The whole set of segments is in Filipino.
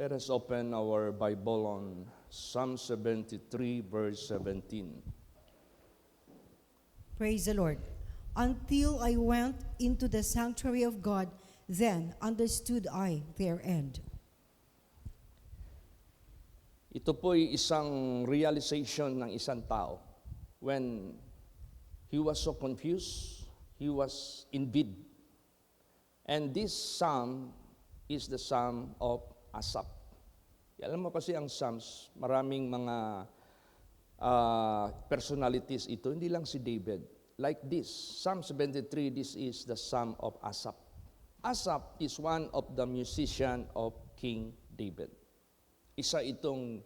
Let us open our Bible on Psalm 73, verse 17. Praise the Lord. Until I went into the sanctuary of God, then understood I their end. Ito po'y isang realization ng isang tao when he was so confused, he was indeed. And this psalm is the psalm of Asaph. Alam mo kasi ang Psalms, maraming mga personalities ito, hindi lang si David. Like this, Psalm 73, this is the psalm of Asaph. Asaph is one of the musician of King David. Isa itong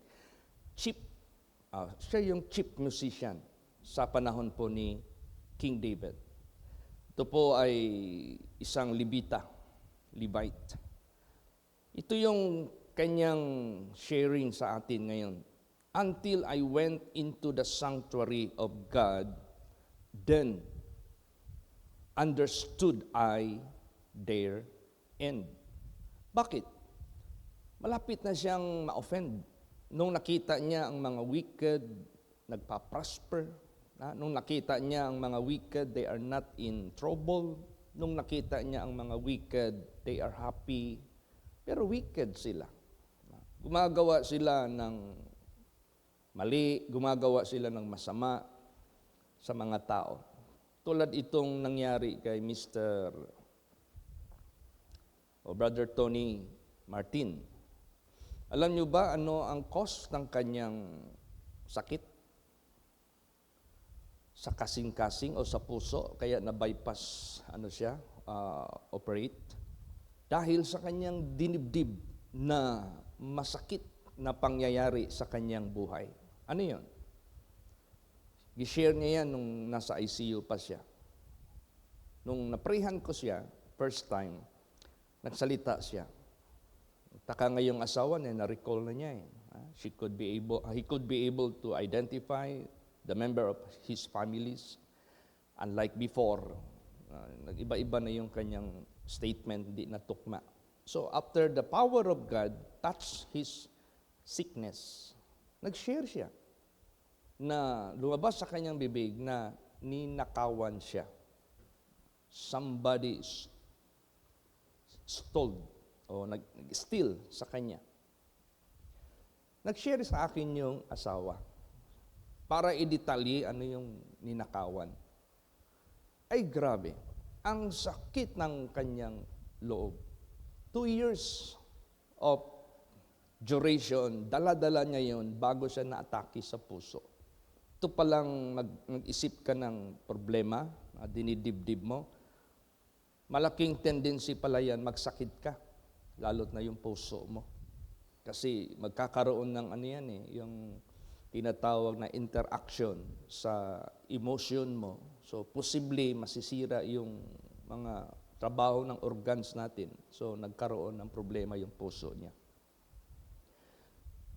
siya yung chief musician sa panahon po ni King David. Ito po ay isang Levite. Ito yung kanyang sharing sa atin ngayon. Until I went into the sanctuary of God, then understood I their end. Bakit? Malapit na siyang ma-offend. Nung nakita niya ang mga wicked, nagpa-prosper. Nung nakita niya ang mga wicked, they are not in trouble. Nung nakita niya ang mga wicked, they are happy. Pero wicked sila. Gumagawa sila ng mali, gumagawa sila ng masama sa mga tao. Tulad itong nangyari kay Brother Tony Martin. Alam niyo ba ano ang cause ng kanyang sakit? Sa kasing-kasing o sa puso, kaya na-bypass operate. Dahil sa kanyang dinibdib na masakit na pangyayari sa kanyang buhay. Ano yun? Gishare niya yan nung nasa ICU pa siya. Nung naprihan ko siya, first time, nagsalita siya. Taka ngayong asawa niya, na-recall na niya. He could be able to identify the member of his families. Unlike before, nag-iba-iba na yung kanyang statement, di natukma. So after the power of God touched his sickness, nag-share siya na lumabas sa kanyang bibig na ninakawan siya. Somebody stole o nag-steal sa kanya. Nag-share sa akin yung asawa para i-detalye ano yung ninakawan. Ay grabe, ang sakit ng kanyang loob. 2 years of duration, dala-dala niya yun bago siya na-atake sa puso. Ito palang mag-isip ka ng problema, dinidibdib mo, malaking tendency pala yan, magsakit ka, lalo't na yung puso mo. Kasi magkakaroon ng yung tinatawag na interaction sa emotion mo. So, posible masisira yung mga trabaho ng organs natin. So, nagkaroon ng problema yung puso niya.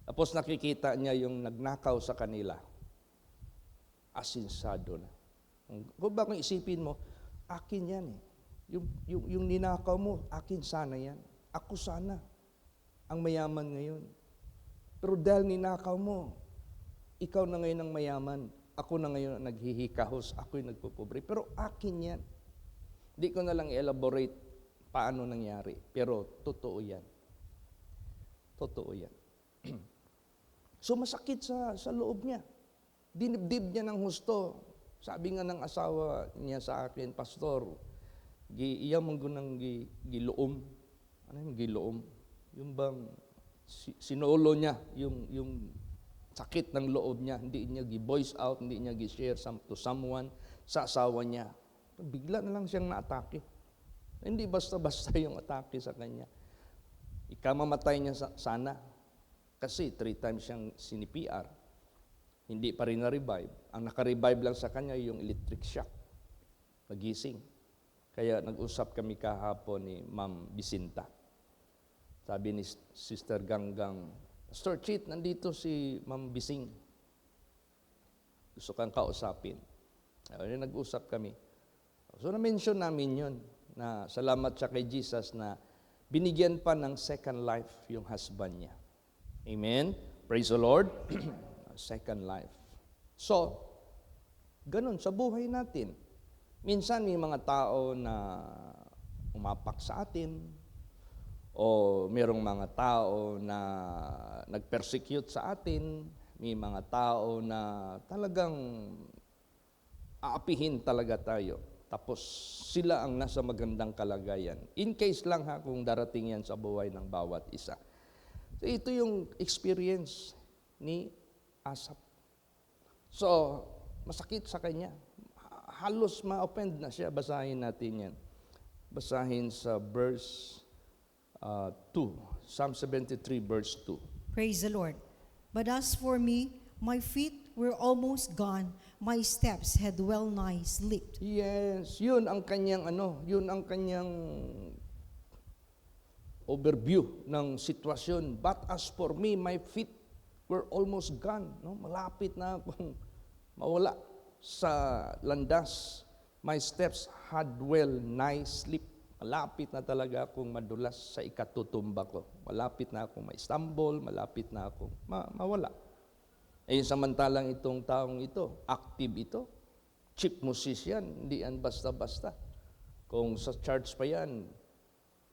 Tapos nakikita niya yung nagnakaw sa kanila. Asinsado na. Kung bakit isipin mo, akin yan eh. Yung ninakaw mo, akin sana yan. Ako sana ang mayaman ngayon. Pero dahil ninakaw mo, ikaw na ngayon ang mayaman. Ako na ngayon ang naghihikahos. Ako yung nagpupobre. Pero akin yan. Hindi ko na lang elaborate paano nangyari. Pero totoo yan. Totoo yan. So masakit sa loob niya. Dinibdib niya ng husto. Sabi nga ng asawa niya sa akin, Pastor, iya mong gunang giloom. Ano yung giloom? Yung bang sinolo niya, yung sakit ng loob niya, hindi niya gi-voice out, hindi niya gi-share to someone, sa asawa niya. Bigla na lang siyang na-atake. Hindi basta-basta yung atake sa kanya. Ikamamatay niya sana. Kasi 3 times siyang sini-PR. Hindi pa rin na-revive. Ang naka-revive lang sa kanya yung electric shock. Pagising. Kaya nag-usap kami kahapon ni Ma'am Bisinta. Sabi ni Sister Ganggang, Pastor Chit, nandito si Ma'am Bising. Gusto kang kausapin. Nag-usap kami. So na-mention namin yun, na salamat siya kay Jesus na binigyan pa ng second life yung husband niya. Amen? Praise the Lord. Second life. So, ganun sa buhay natin. Minsan may mga tao na umapak sa atin, o merong mga tao na nag-persecute sa atin, may mga tao na talagang aapihin talaga tayo. Tapos sila ang nasa magandang kalagayan. In case lang ha, kung darating yan sa buhay ng bawat isa. So, ito yung experience ni Asaph. So, masakit sa kanya. Halos ma-offend na siya. Basahin natin yan. Basahin sa verse 2. Psalm 73 verse 2. Praise the Lord. But as for me, my feet were almost gone. My steps had well nigh slipped. Yes, yun ang kanyang yun ang kanyang overview ng sitwasyon. But as for me, my feet were almost gone. No? Malapit na akong mawala sa landas. My steps had well nigh slipped. Malapit na talaga akong madulas sa ikatutumba ko. Malapit na akong ma-stumble, malapit na akong mawala. Eh, samantalang itong taong ito, active ito, chief musician, hindi yan basta-basta. Kung sa church pa yan,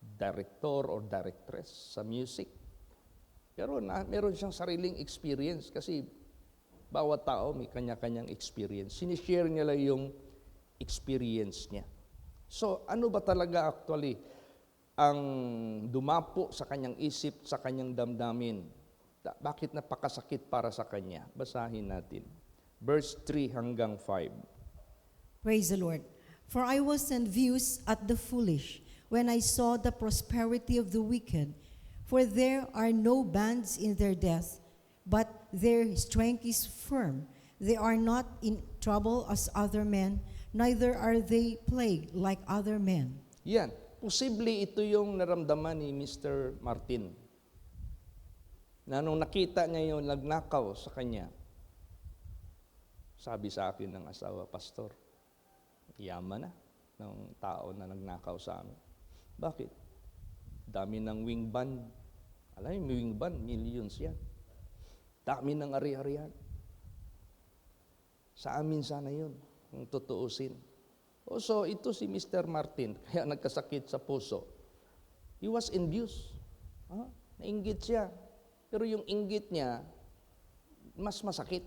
director or directress sa music. Pero meron siyang sariling experience kasi bawat tao may kanya-kanyang experience. Sinishare niya lang yung experience niya. So, ano ba talaga actually ang dumapo sa kanyang isip, sa kanyang damdamin? Bakit napakasakit para sa kanya? Basahin natin. Verse 3 hanggang 5. Praise the Lord. For I was envious at the foolish when I saw the prosperity of the wicked. For there are no bands in their death, but their strength is firm. They are not in trouble as other men, neither are they plagued like other men. Yan. Posible ito yung naramdaman ni Mr. Martin. Na nung nakita niya yung nagnakaw sa kanya, sabi sa akin ng asawa, Pastor, yaman na ng tao na nagnakaw sa amin. Bakit? Dami ng wing band. Alam mo, wing band, millions yan. Dami ng ari-arian. Sa amin sana yun, kung tutuusin. So, ito si Mr. Martin, kaya nagkasakit sa puso. He was envious. Nainggit siya. Pero yung inggit niya, mas masakit.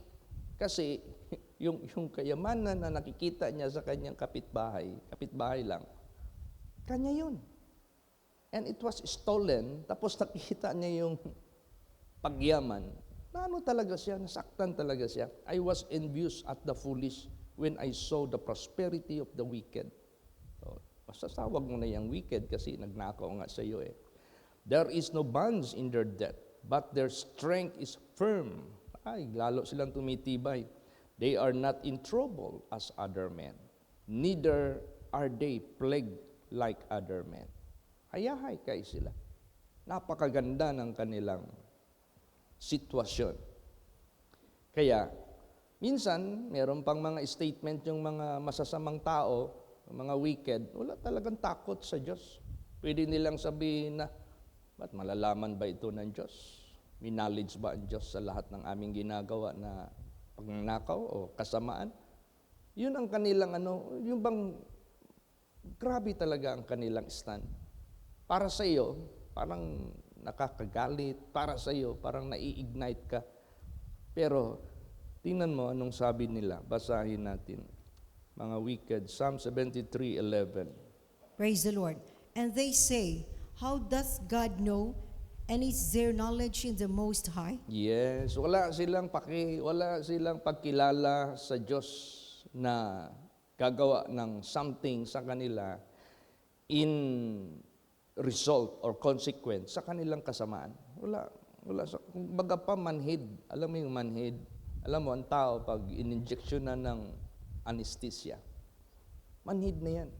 Kasi yung kayamanan na nakikita niya sa kanyang kapitbahay lang, kanya yun. And it was stolen, tapos nakita niya yung pagyaman. Ano talaga siya? Nasaktan talaga siya. I was envious at the foolish when I saw the prosperity of the wicked. So, masasawag mo na yung wicked kasi nagnakaw nga sa iyo eh. There is no bonds in their death, but their strength is firm. Ay, lalo silang tumitibay. They are not in trouble as other men. Neither are they plagued like other men. Hayahay kay sila. Napakaganda ng kanilang sitwasyon. Kaya, minsan, meron pang mga statement yung mga masasamang tao, mga wicked, wala talagang takot sa Diyos. Pwede nilang sabihin na, ba't malalaman ba ito ng Diyos? May knowledge ba ang Diyos sa lahat ng aming ginagawa na pagnanakaw o kasamaan? Yun ang kanilang yung bang grabe talaga ang kanilang stand. Para sa iyo, parang nakakagalit. Para sa iyo, parang nai-ignite ka. Pero, tingnan mo anong sabi nila. Basahin natin. Mga wicked. Psalm 73:11. Praise the Lord. And they say, how doth God know? And is there knowledge in the Most High? Yes, wala silang pagkilala sa Diyos na gagawa ng something sa kanila in result or consequence sa kanilang kasamaan. Wala kumbaga pa manhid. Alam mo yung manhid? Alam mo, ang tao pag in-injection na ng anesthesia, manhid na yan.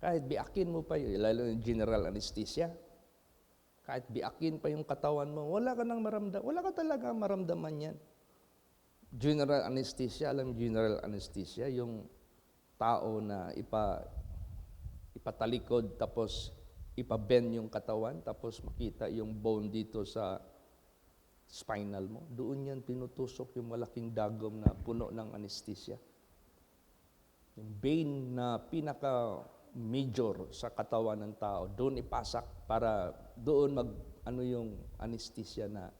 Kahit biakin mo pa yun, lalo yung general anesthesia, kahit biakin pa yung katawan mo, wala ka talaga maramdaman yan. General anesthesia, alam mo general anesthesia, yung tao na ipatalikod tapos ipabend yung katawan, tapos makita yung bone dito sa spinal mo. Doon yan pinutusok yung malaking dagom na puno ng anesthesia. Yung vein na pinaka-major sa katawan ng tao, doon ipasak para doon yung anesthesia na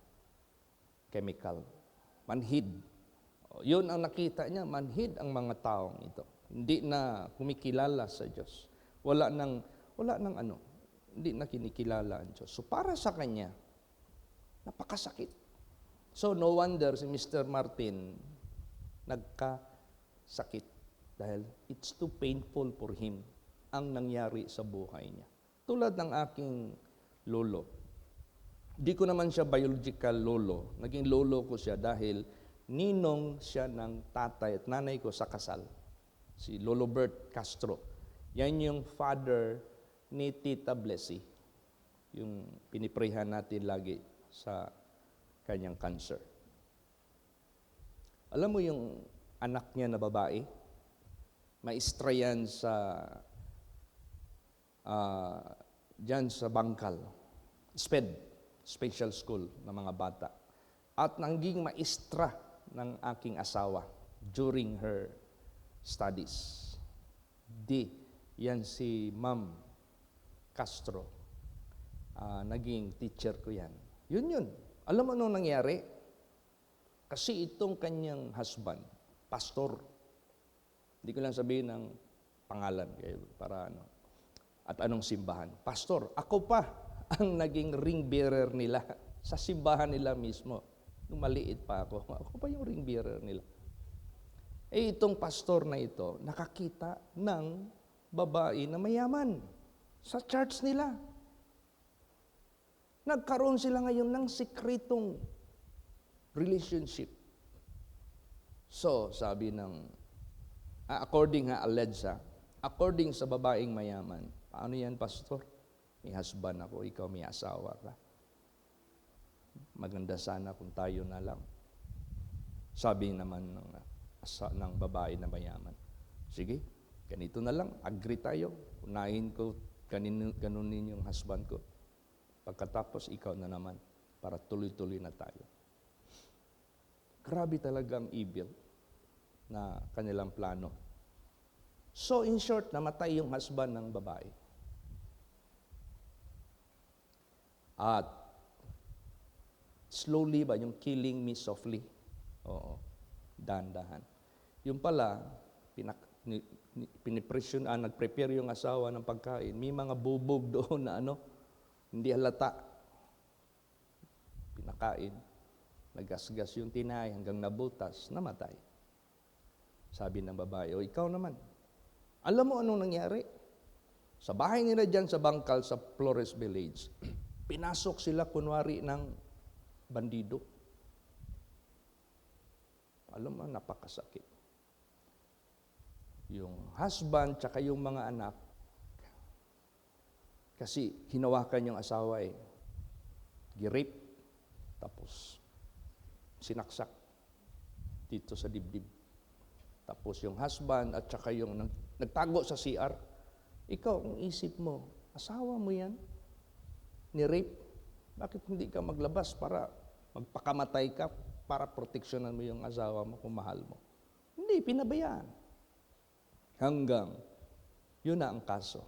chemical. Manhid. Yun ang nakita niya, manhid ang mga taong ito. Hindi na kumikilala sa Diyos. Wala nang hindi na kinikilala ang Diyos. So para sa kanya, napakasakit. So no wonder si Mr. Martin nagkasakit dahil it's too painful for him ang nangyari sa buhay niya. Tulad ng aking lolo. Di ko naman siya biological lolo. Naging lolo ko siya dahil ninong siya ng tatay at nanay ko sa kasal. Si Lolo Bert Castro. Yan yung father ni Tita Blessy. Yung piniprehan natin lagi sa kanyang cancer. Alam mo yung anak niya na babae? Maestra yan sa dyan sa Bangkal. Special school ng mga bata. At naging maestra ng aking asawa during her studies. Yan si Ma'am Castro. Naging teacher ko yan. Yun. Alam mo anong nangyari? Kasi itong kanyang husband, pastor. Hindi ko lang sabihin ng pangalan para ano. At anong simbahan. Pastor, ako pa ang naging ring bearer nila sa simbahan nila mismo. Nung maliit pa ako pa yung ring bearer nila. Itong pastor na ito, nakakita ng babae na mayaman sa church nila. Nagkaroon sila ngayon ng sikretong relationship. So, sabi ng, according sa babaeng mayaman, paano yan, pastor? May husband ako, ikaw may asawa ka. Maganda sana kung tayo na lang. Sabi naman ng babae na mayaman, sige, ganito na lang, agree tayo. Unahin ko, ganunin yung husband ko. Pagkatapos, ikaw na naman, para tuloy-tuloy na tayo. Grabe talagang evil na kanilang plano. So, in short, namatay yung husband ng babae. At slowly ba, yung killing me softly? Oo, dahan-dahan. Yung pala, nag-prepare yung asawa ng pagkain. May mga bubog doon na hindi halata. Pinakain. Nagasgas yung tinay hanggang nabutas, namatay. Sabi ng babae, ikaw naman. Alam mo anong nangyari? Sa bahay nila dyan sa Bangkal, sa Flores Village, pinasok sila kunwari ng bandido. Alam mo, napakasakit. Yung husband tsaka yung mga anak, kasi hinawakan yung asawa girip, tapos sinaksak dito sa dibdib. Tapos yung husband at saka yung nagtago sa CR, ikaw, ang isip mo, asawa mo yan, ni-rape, bakit hindi ka maglabas para magpakamatay ka para proteksyonan mo yung asawa mo kung mahal mo? Hindi, pinabayaan. Hanggang, yun na ang kaso.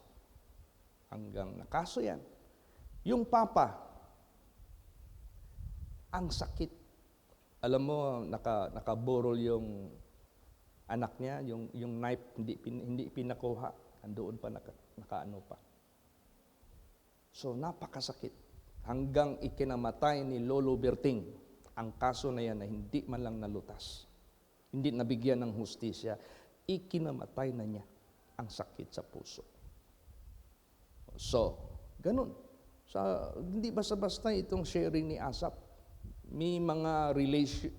Hanggang nakaso yan. Yung papa, ang sakit. Alam mo, nakaburol yung anak niya, yung knife hindi pinakuha, andoon pa nakaano pa. So napakasakit. Hanggang ikinamatay ni Lolo Berting ang kaso na yan na hindi man lang nalutas. Hindi nabigyan ng hustisya, ikinamatay na niya ang sakit sa puso. So, ganun. Hindi basta-basta itong sharing ni Asap. May mga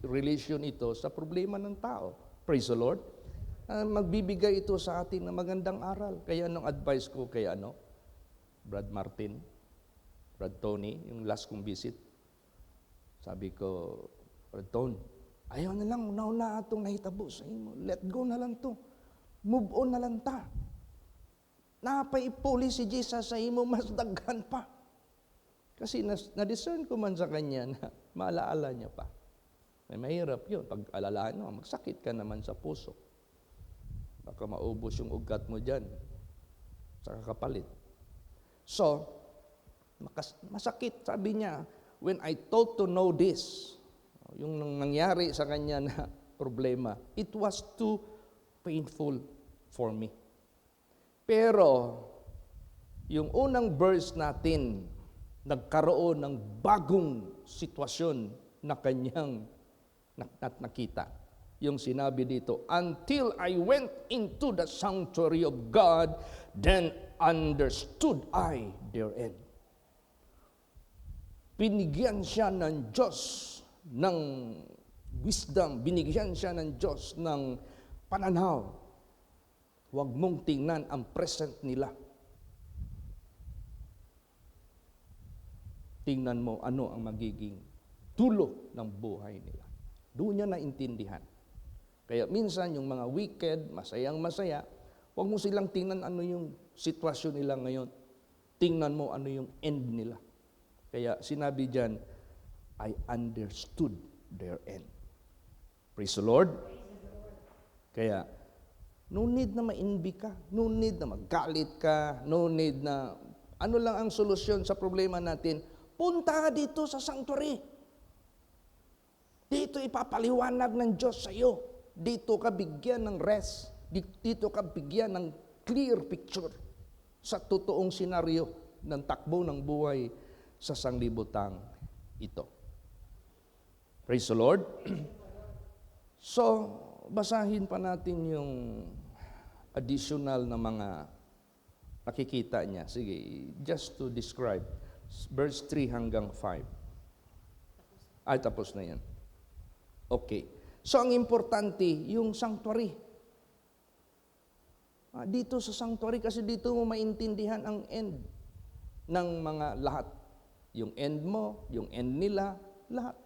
relation ito sa problema ng tao. Praise the Lord. Magbibigay ito sa atin ng magandang aral. Kaya anong advice ko kay Brad Martin, Brad Tony, yung last kong visit, sabi ko, Brad Tony, ayaw na lang, una itong nahitabo sa imo. Let go na lang to. Move on na lang ta. napaipuli si Jesus sa imo, mas daghan pa. Kasi na-discern ko man sa kanya na maalaala niya pa. May mahirap yun. Pag alalaan mo, magsakit ka naman sa puso. Baka maubos yung ugat mo dyan sa kakapalit. So, masakit, sabi niya, when I thought to know this, yung nangyari sa kanya na problema, it was too painful for me. Pero, yung unang verse natin, nagkaroon ng bagong sitwasyon na kanyang nakita. Yung sinabi dito, until I went into the sanctuary of God, then understood I therein. Binigyan siya ng Diyos ng wisdom, binigyan siya ng Diyos ng pananaw. Huwag mong tingnan ang present nila. Tingnan mo ano ang magiging dulo ng buhay nila. Doon niya naintindihan. Kaya minsan yung mga wicked, masayang-masaya, huwag mo silang tingnan ano yung sitwasyon nila ngayon. Tingnan mo ano yung end nila. Kaya sinabi diyan, I understood their end. Praise the Lord. Kaya, no need na ma-envy ka, no need na magalit ka, no need na, ano lang ang solusyon sa problema natin, punta ka dito sa sanctuary. Dito ipapaliwanag ng Diyos sa iyo. Dito ka bigyan ng rest. Dito ka bigyan ng clear picture sa totoong senaryo ng takbo ng buhay sa sanglibutang ito. Praise the Lord. So, basahin pa natin yung additional na mga nakikita niya. Sige, just to describe. Verse 3 hanggang 5. Ay, tapos na yan. Okay. So, ang importante, yung sanctuary. Dito sa sanctuary, kasi dito mo maintindihan ang end ng mga lahat. Yung end mo, yung end nila, lahat.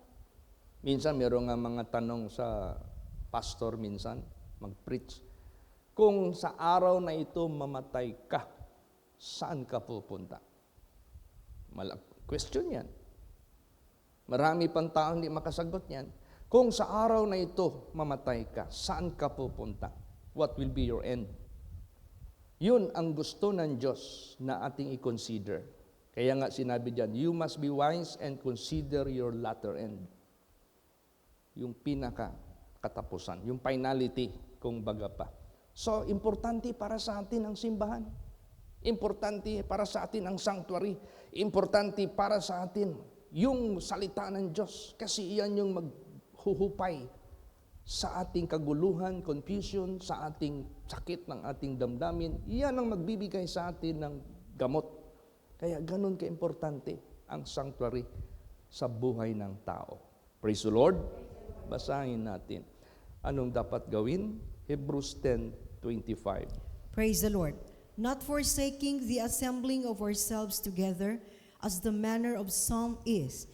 Minsan, meron nga mga tanong sa pastor minsan, mag-preach. Kung sa araw na ito mamatay ka, saan ka pupunta? Question yan. Marami pang tao hindi makasagot yan. Kung sa araw na ito mamatay ka, saan ka pupunta? What will be your end? Yun ang gusto ng Diyos na ating i-consider. Kaya nga sinabi diyan, you must be wise and consider your latter end. Yung pinaka-katapusan, yung finality, kung baga pa. So, importante para sa atin ang simbahan. Importante para sa atin ang sanctuary. Importante para sa atin yung salita ng Diyos. Kasi iyan yung maghuhupay sa ating kaguluhan, confusion, sa ating sakit ng ating damdamin. Iyan ang magbibigay sa atin ng gamot. Kaya ganun ka-importante ang sanctuary sa buhay ng tao. Praise the Lord. Basahin natin. Anong dapat gawin? Hebrews 10:25. Praise the Lord. Not forsaking the assembling of ourselves together, as the manner of some is,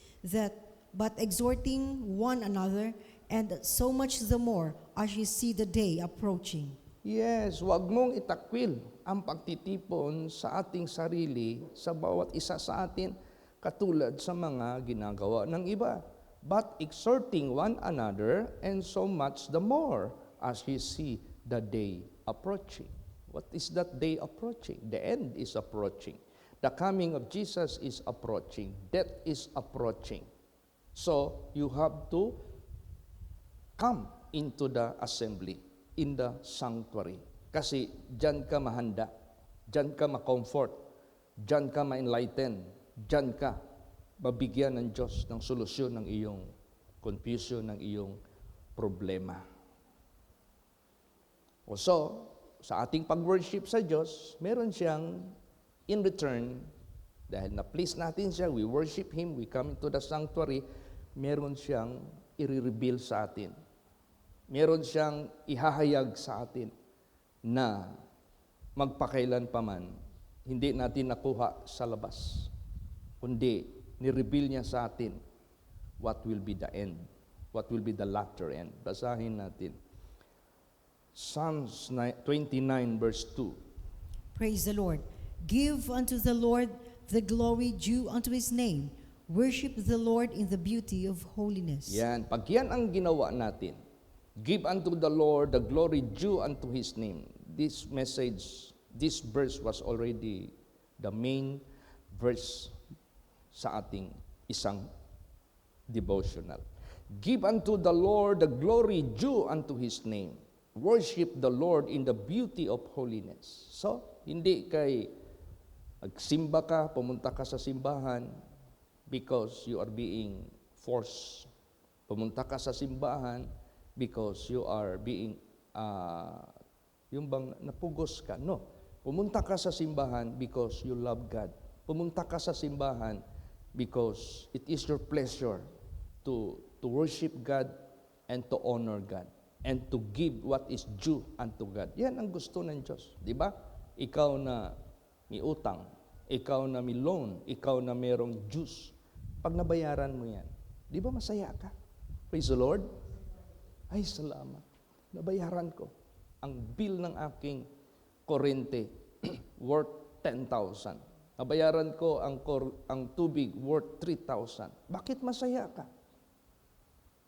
but exhorting one another, and so much the more as you see the day approaching. Yes, wag mong itakwil ang pagtitipon sa ating sarili sa bawat isa sa atin katulad sa mga ginagawa ng iba. But exhorting one another, and so much the more as you see the day approaching. What is that day approaching? The end is approaching. The coming of Jesus is approaching. Death is approaching. So, you have to come into the assembly, in the sanctuary. Kasi dyan ka mahanda, dyan ka ma-comfort, dyan ka ma-enlighten, dyan ka mabigyan ng Diyos ng solusyon ng iyong confusion, ng iyong problema. So, sa ating pag-worship sa Diyos, meron siyang in return, dahil na-please natin siya, we worship Him, we come into the sanctuary, meron siyang i-reveal sa atin. Meron siyang ihahayag sa atin na magpakailan pa man, hindi natin nakuha sa labas. Kundi, ni-reveal niya sa atin what will be the end, what will be the latter end. Basahin natin. Psalms 29 verse 2. Praise the Lord. Give unto the Lord the glory due unto his name. Worship the Lord in the beauty of holiness. Yan. Pag yan ang ginawa natin, give unto the Lord the glory due unto his name. This message, this verse was already the main verse sa ating isang devotional. Give unto the Lord the glory due unto his name. Worship the Lord in the beauty of holiness. So, hindi kay magsimba ka, pumunta ka sa simbahan because you are being forced. Pumunta ka sa simbahan because you are being, yung bang napugos ka. No. Pumunta ka sa simbahan because you love God. Pumunta ka sa simbahan because it is your pleasure to worship God and to honor God and to give what is due unto God. Yan ang gusto ng Diyos. Di ba? Ikaw na may utang, ikaw na may loan, ikaw na merong dues. Pag nabayaran mo yan, di ba masaya ka? Praise the Lord. Ay, salamat. Nabayaran ko ang bill ng aking kuryente worth 10,000. Nabayaran ko ang tubig worth 3,000. Bakit masaya ka?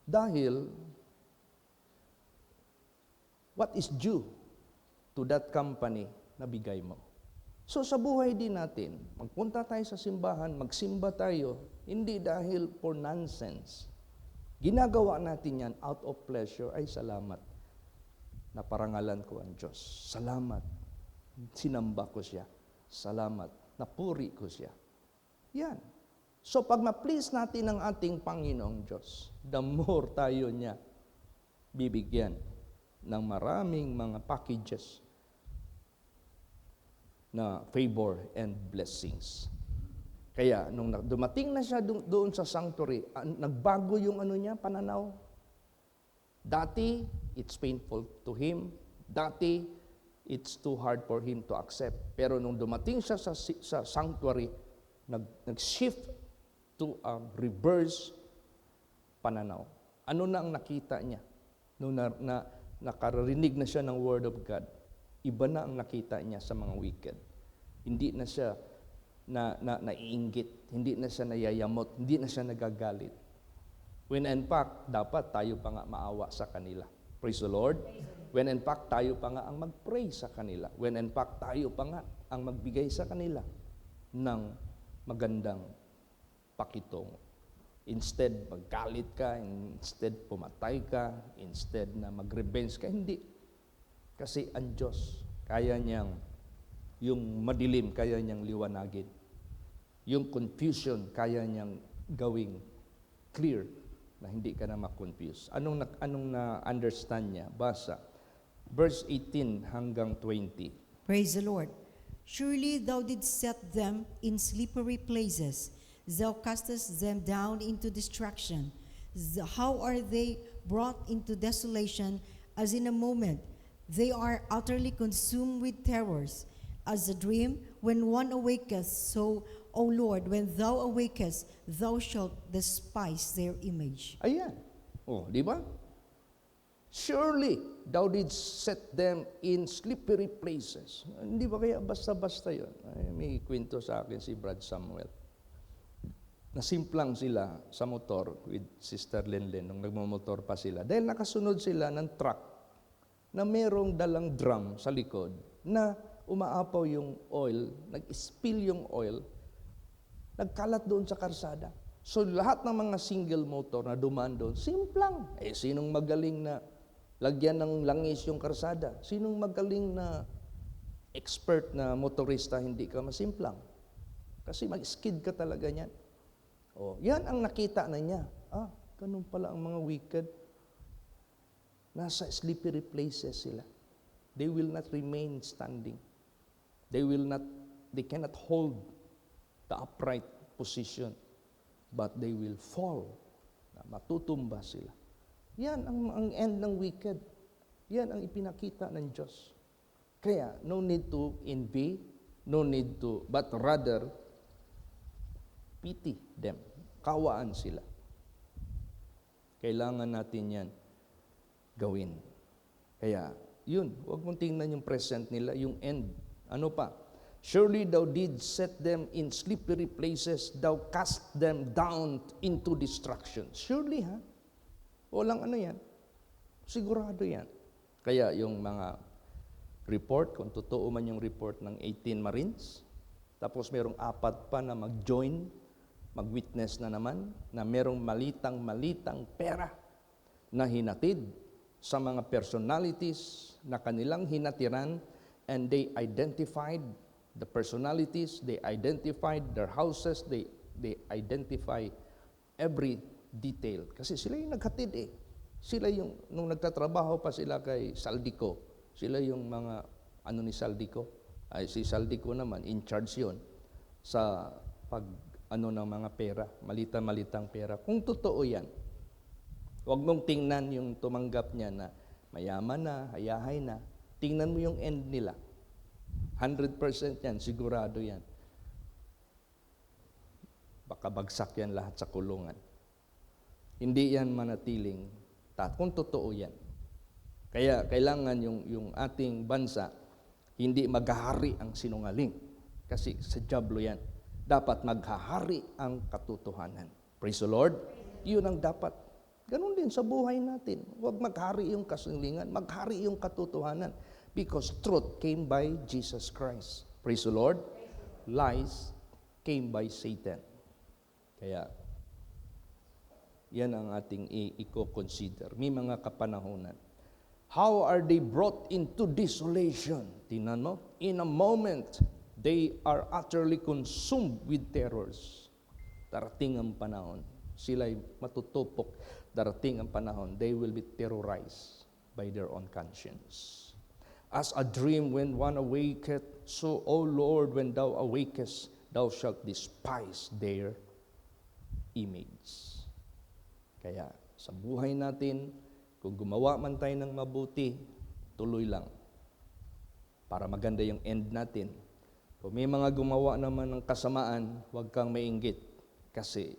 Dahil what is due to that company na bigay mo. So sa buhay din natin, magpunta tayo sa simbahan, magsimba tayo, hindi dahil for nonsense. Ginagawa natin yan out of pleasure. Ay, salamat. Naparangalan ko ang Diyos. Salamat. Sinamba ko siya. Salamat. Napuri ko siya. Yan. So pag ma-please natin ang ating Panginoong Diyos, the more tayo niya bibigyan ng maraming mga packages na favor and blessings. Kaya nung dumating na siya doon sa sanctuary, nagbago yung pananaw. Dati, it's painful to him. Dati, it's too hard for him to accept. Pero nung dumating siya sa sanctuary, nag-shift to a reverse pananaw. Ano na ang nakita niya? Nung nakarinig na siya ng Word of God, iba na ang nakita niya sa mga wicked. Hindi na siya naiinggit, hindi na siya nayayamot, hindi na siya nagagalit. When in fact, dapat tayo pa nga maawa sa kanila. Praise the Lord. When in fact, tayo pa nga ang mag-pray sa kanila. When in fact, tayo pa nga ang magbigay sa kanila ng magandang pakitungo. Instead, maggalit ka, instead, pumatay ka, instead na mag-revenge ka, hindi. Kasi ang Diyos, kaya niyang, yung madilim, kaya niyang liwanagin. Yung confusion, kaya niyang gawing clear na hindi ka na ma-confuse. Anong na-understand niya? Basa. Verse 18 hanggang 20. Praise the Lord. Surely thou didst set them in slippery places. Thou castest them down into destruction. How are they brought into desolation as in a moment? They are utterly consumed with terrors. As a dream, when one awaketh, so, O Lord, when thou awakest, thou shalt despise their image. Ayan. Oh, di ba? Surely, thou didst set them in slippery places. Hindi ba kaya basta-basta yun? Ay, may kwento sa akin si Brad Samuel. Nasimplang sila sa motor with Sister Lenlen nung nagmamotor pa sila. Dahil nakasunod sila ng truck na merong dalang drum sa likod na umaapaw yung oil, nag-spill yung oil, nagkalat doon sa karsada. So lahat ng mga single motor na dumaan doon, simplang. Sinong magaling na lagyan ng langis yung karsada? Sinong magaling na expert na motorista, hindi ka masimplang? Kasi mag-skid ka talaga niyan. Oh, yan ang nakita na niya. Ganun pala ang mga wicked. Nasa slippery places sila. They will not remain standing. They cannot hold the upright position, but they will fall. Matutumba sila. Yan ang end ng wicked. Yan ang ipinakita ng Diyos. Kaya, no need to envy, but rather, pity them. Kawaan sila. Kailangan natin yan gawin. Kaya, yun, huwag mong tingnan yung present nila, yung end Ano pa? Surely thou did set them in slippery places, thou cast them down into destruction. Surely, ha? Walang ano yan. Sigurado yan. Kaya yung mga report, kung totoo man yung report ng 18 Marines, tapos merong 4 pa na mag-join, mag-witness na naman, na merong malitang pera na hinatid sa mga personalities na kanilang hinatiran, and they identified the personalities, they identified their houses, they identify every detail. Kasi sila yung naghatid eh. Sila yung, nung nagtatrabaho pa sila kay Saldico, sila yung mga, ano ni Saldico? Ay, si Saldico naman, in charge yun sa pag, ano ng mga pera, malitang pera. Kung totoo yan, huwag mong tingnan yung tumanggap niya na mayaman na, hayahay na. Tingnan mo yung end nila. 100% yan, sigurado yan. Baka bagsak yan lahat sa kulungan. Hindi yan manatiling kung totoo yan. Kaya kailangan yung ating bansa, hindi maghahari ang sinungaling. Kasi sa dyablo yan. Dapat maghahari ang katotohanan. Praise the Lord. Yun ang dapat. Ganun din sa buhay natin. Huwag maghari yung kasinungalingan, maghari yung katotohanan. Because truth came by Jesus Christ. Praise the Lord. Lies came by Satan. Kaya, yan ang ating i-consider. May mga kapanahonan. How are they brought into desolation? Tingnan mo, in a moment, they are utterly consumed with terrors. Darating ang panahon, sila'y matutupok. Darating ang panahon, they will be terrorized by their own conscience. As a dream when one awaketh, so, O Lord, when thou awakest, thou shalt despise their image. Kaya sa buhay natin, kung gumawa man tayo ng mabuti, tuloy lang. Para maganda yung end natin. Kung may mga gumawa naman ng kasamaan, huwag kang mainggit. Kasi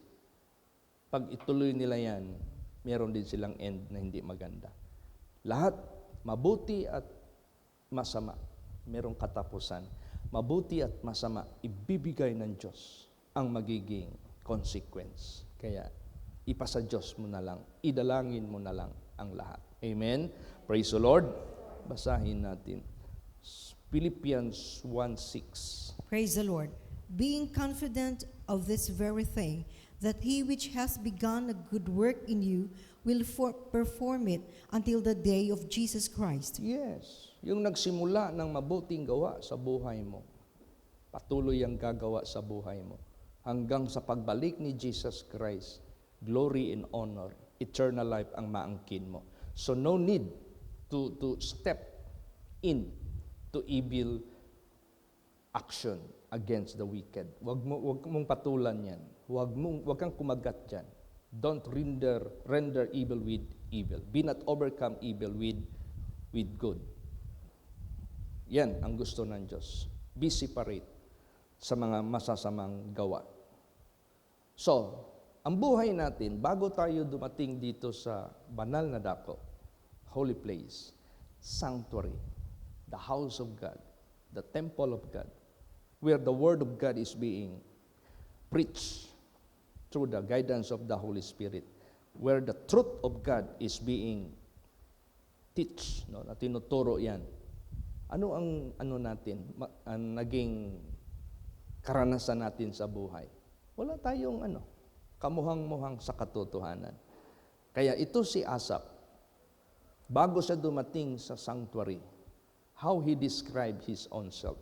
pag ituloy nila yan, meron din silang end na hindi maganda. Lahat, mabuti at masama, merong katapusan. Mabuti at masama, ibibigay ng Diyos ang magiging consequence. Kaya, ipasa Diyos mo na lang, idalangin mo na lang ang lahat. Amen? Praise the Lord. Basahin natin. Philippians 1:6. Praise the Lord. Being confident of this very thing, that he which has begun a good work in you will perform it until the day of Jesus Christ. Yes. Yung nagsimula ng mabuting gawa sa buhay mo, patuloy ang gagawa sa buhay mo. Hanggang sa pagbalik ni Jesus Christ, glory and honor, eternal life ang maangkin mo. So no need to step in to evil action against the wicked. Wag mong patulan yan. Wag kang kumagat diyan. Don't render evil with evil. Be not overcome evil with good. Yan ang gusto ng Diyos. Be separate sa mga masasamang gawa. So, ang buhay natin, bago tayo dumating dito sa banal na dako, holy place, sanctuary, the house of God, the temple of God, where the Word of God is being preached through the guidance of the Holy Spirit, where the truth of God is being teach, no, na tinuturo yan. Ano ang ang naging karanasan natin sa buhay? Wala tayong kamuhang-muhang sa katotohanan. Kaya ito si Asaph, bago siya dumating sa sanctuary, how he described his own self.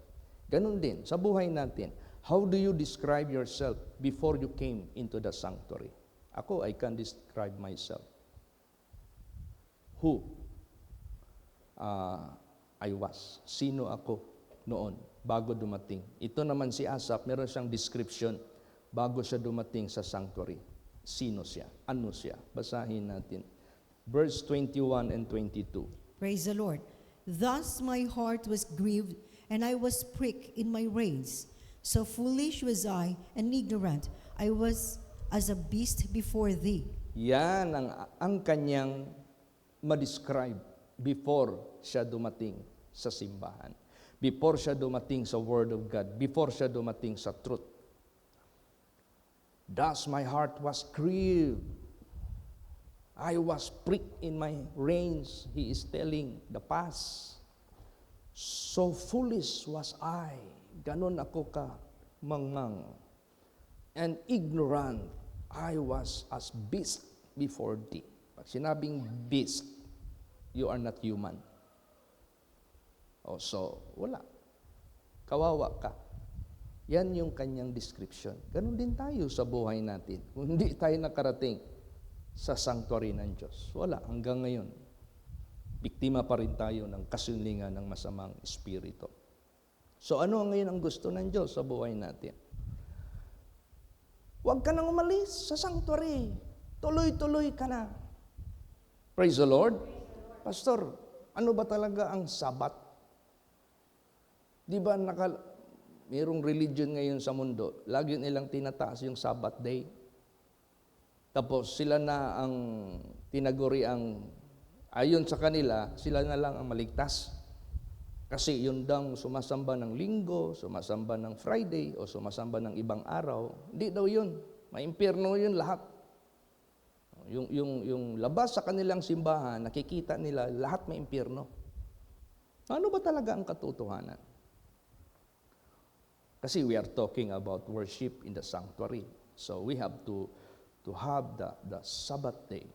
Ganun din, sa buhay natin, how do you describe yourself before you came into the sanctuary? Ako, I can describe myself. Who I was. Sino ako noon, bago dumating. Ito naman si Asaph, meron siyang description bago siya dumating sa sanctuary. Sino siya? Ano siya? Basahin natin. Verse 21 and 22. Praise the Lord. Thus my heart was grieved, and I was pricked in my reins. So foolish was I, and ignorant. I was as a beast before thee. Yan ang kanyang ma-describe before siya dumating sa simbahan. Before siya dumating sa Word of God, before siya dumating sa truth. Thus my heart was grieved. I was pricked in my reins. He is telling the past. So foolish was I. Ganon ako ka mangmang. And ignorant, I was as beast before thee. Pag sinabing beast, you are not human. Oh, so, wala. Kawawa ka. Yan yung kanyang description. Ganon din tayo sa buhay natin. Kung hindi tayo nakarating sa sanctuary ng Diyos, wala. Hanggang ngayon, biktima pa rin tayo ng kasunlingan ng masamang espiritu. So ano ngayon ang gusto ng Diyos sa buhay natin? Huwag ka nang umalis sa sanctuary. Tuloy-tuloy ka na. Praise the Lord. Pastor, ano ba talaga ang Sabat? Di ba mayroong religion ngayon sa mundo, lagi nilang tinataas yung Sabbath day. Tapos sila na ang tinaguri ang, ayon sa kanila, sila na lang ang maligtas. Kasi yun daw sumasamba ng linggo, sumasamba ng Friday, o sumasamba ng ibang araw. Hindi daw yun. Maimpyerno yun lahat. Yung labas sa kanilang simbahan, nakikita nila lahat maimpyerno. Ano ba talaga ang katotohanan? Kasi we are talking about worship in the sanctuary. So we have to have the Sabbath day.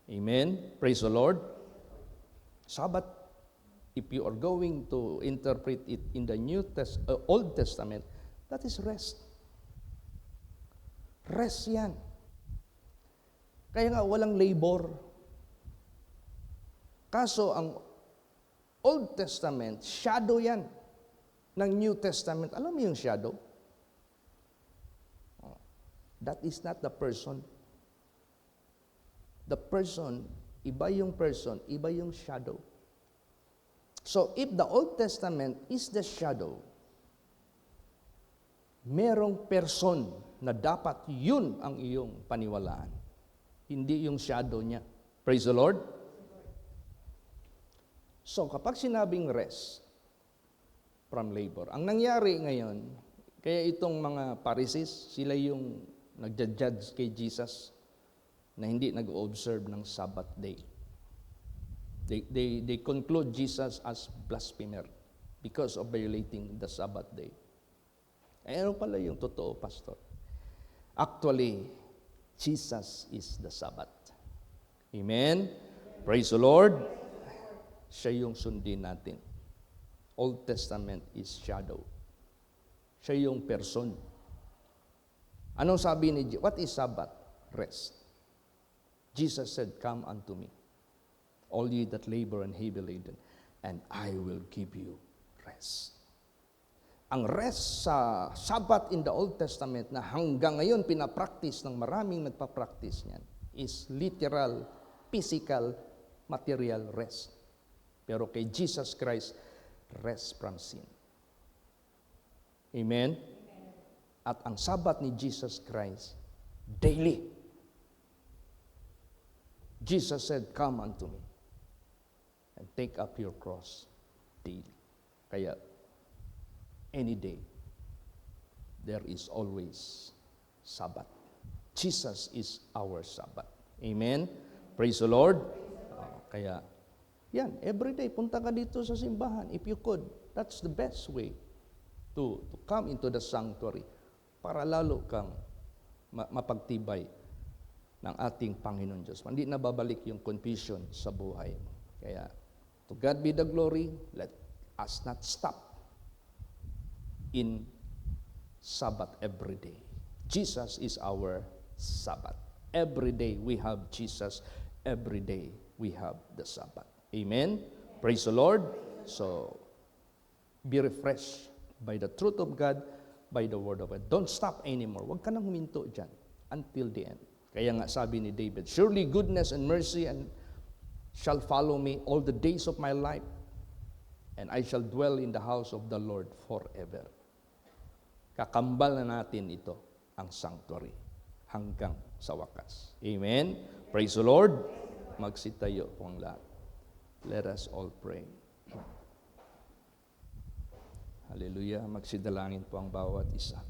Amen? Praise the Lord. Sabbath, if you are going to interpret it in the Old Testament, that is rest. Rest yan. Kaya nga walang labor. Kaso ang Old Testament, shadow yan ng New Testament. Alam mo yung shadow? That is not the person. The person, iba yung person, iba yung shadow. So, if the Old Testament is the shadow, merong person na dapat yun ang iyong paniwalaan. Hindi yung shadow niya. Praise the Lord. So, kapag sinabing rest from labor, ang nangyari ngayon, kaya itong mga Pharisees, sila yung nagja-judge kay Jesus na hindi nag-observe ng Sabbath day. They conclude Jesus as blasphemer because of violating the Sabbath day. Ano pala yung totoo, Pastor? Actually, Jesus is the Sabbath. Amen? Praise the Lord. Siya yung sundin natin. Old Testament is shadow. Siya yung person. Anong sabi ni Jesus? What is Sabbath? Rest. Jesus said, "Come unto me, all ye that labor and heavy laden, and I will give you rest." Ang rest sa Sabbath in the Old Testament na hanggang ngayon pinapractice ng maraming nagpa-practice niyan is literal, physical, material rest. Pero kay Jesus Christ, rest from sin. Amen? At ang Sabbath ni Jesus Christ, daily. Jesus said, "Come unto me and take up your cross daily." Kaya, any day, there is always Sabbath. Jesus is our Sabbath. Amen? Praise the Lord. Kaya, yan, every day, punta ka dito sa simbahan. If you could, that's the best way to come into the sanctuary para lalo kang mapagtibay ng ating Panginoon Diyos. Hindi na babalik yung confusion sa buhay. Kaya, to God be the glory. Let us not stop in Sabbath every day. Jesus is our Sabbath. Every day we have Jesus. Every day we have the Sabbath. Amen? Praise the Lord. So, be refreshed by the truth of God, by the Word of God. Don't stop anymore. Huwag ka nang huminto dyan until the end. Kaya nga sabi ni David, "Surely goodness and mercy shall follow me all the days of my life, and I shall dwell in the house of the Lord forever." Kakambal na natin ito, ang sanctuary, hanggang sa wakas. Amen? Praise the Lord. Magsitayo po ang lahat. Let us all pray. Hallelujah. Magsidalangin po ang bawat isa.